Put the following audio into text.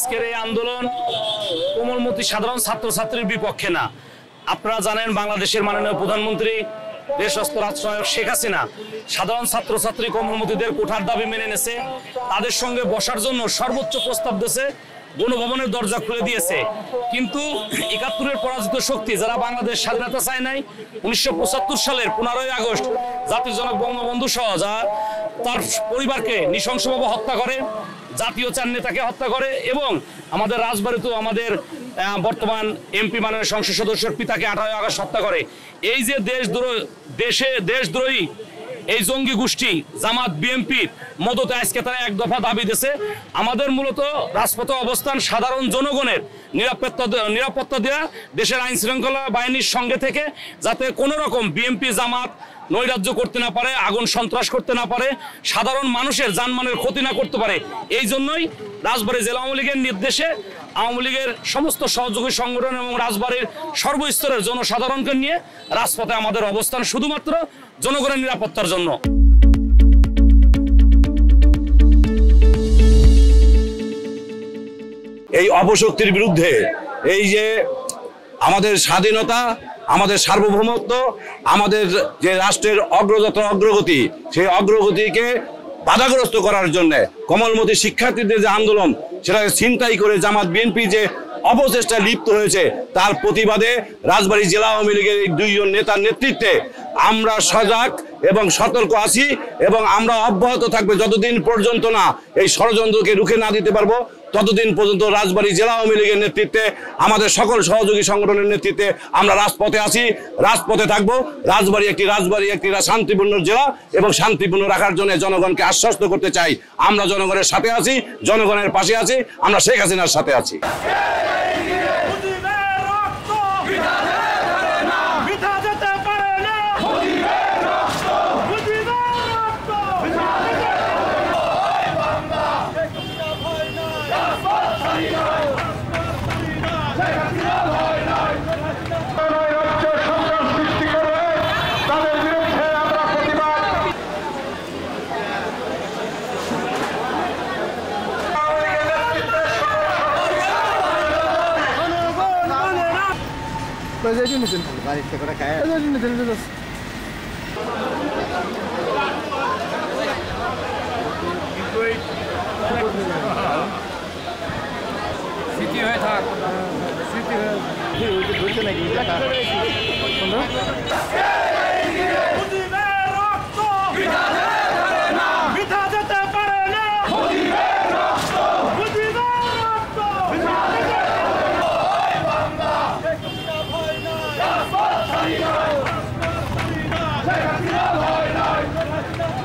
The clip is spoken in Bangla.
আজকের এই আন্দোলন কোমলমতি সাধারণ ছাত্রছাত্রীর বিপক্ষে না। আপনারা জানেন বাংলাদেশের মাননীয় প্রধানমন্ত্রী দেশস্থ রাষ্ট্রনায়ক শেখ হাসিনা সাধারণ ছাত্রছাত্রী কোমলমতিদের কোঠার দাবি মেনে নেছে, তাদের সঙ্গে বসার জন্য সর্বোচ্চ প্রস্তাব দিয়েছে, গণভবনের দরজা খুলে দিয়েছে। কিন্তু ৭১-এর পরাজিত শক্তি যারা বাংলাদেশ স্বাধীনতা চায় নাই, ১৯৭৫ সালের ১৫ই আগস্ট জাতির জনক বঙ্গবন্ধু সহ যা তার পরিবারকে নৃশংসভাবে হত্যা করে, জাতীয় চার নেতাকে হত্যা করে এবং আমাদের রাজবাড়িতেও আমাদের বর্তমান এমপি মাননীয় সংসদ সদস্যের পিতাকে ১৮ আগস্ট হত্যা করে। এই যে দেশদ্রোহী এই জঙ্গি গোষ্ঠী জামাত বিএনপির মদতে আজকে তারা এক দফা দাবি দিয়েছে। আমাদের মূলত রাজপথে অবস্থান সাধারণ জনগণের নিরাপত্তা দেওয়া, দেশের আইন শৃঙ্খলা বাহিনীর সঙ্গে থেকে যাতে কোনো রকম বিএনপি জামাত নৈরাজ্য করতে না পারে, আগুন সন্ত্রাস করতে না পারে, সাধারণ মানুষের জানমালের ক্ষতি না করতে পারে। এই জন্যই রাজবাড়ী জেলা আওয়ামী লীগের নির্দেশে আওয়ামী লীগের সমস্ত সহযোগী সংগঠন এবং রাজবাড়ির সর্বস্তরের জনসাধারণকে নিয়ে রাজপথে আমাদের অবস্থান শুধুমাত্র জনগণের নিরাপত্তার জন্য। এই অপশক্তির বিরুদ্ধে এই যে আমাদের স্বাধীনতা, আমাদের সার্বভৌমত্ব, আমাদের যে রাষ্ট্রের অগ্রগতি, সেই অগ্রগতিকে বাধাগ্রস্ত করার জন্য কোমলমতি শিক্ষার্থীদের যে আন্দোলন, সেটাকে ছিনতাই করে জামাত বিএনপি যে অপচেষ্টায় লিপ্ত হয়েছে, তার প্রতিবাদে রাজবাড়ী জেলা আওয়ামী লীগের এই দুইজন নেতার নেতৃত্বে আমরা সজাগ এবং সতর্ক আছি এবং আমরা অব্যাহত থাকবে যতদিন পর্যন্ত না এই ষড়যন্ত্রকে রুখে না দিতে পারবো, ততদিন পর্যন্ত রাজবাড়ী জেলা আওয়ামী লীগের নেতৃত্বে আমাদের সকল সহযোগী সংগঠনের নেতৃত্বে আমরা রাজপথে আছি, রাজপথে থাকবো। রাজবাড়ী একটি শান্তিপূর্ণ জেলা এবং শান্তিপূর্ণ রাখার জন্য জনগণকে আশ্বস্ত করতে চাই। আমরা জনগণের সাথে আছি, জনগণের পাশে আছি, আমরা শেখ হাসিনার সাথে আছি। স্মৃতি হয়ে থাক, স্মৃতি হয়ে নাকি Yeah.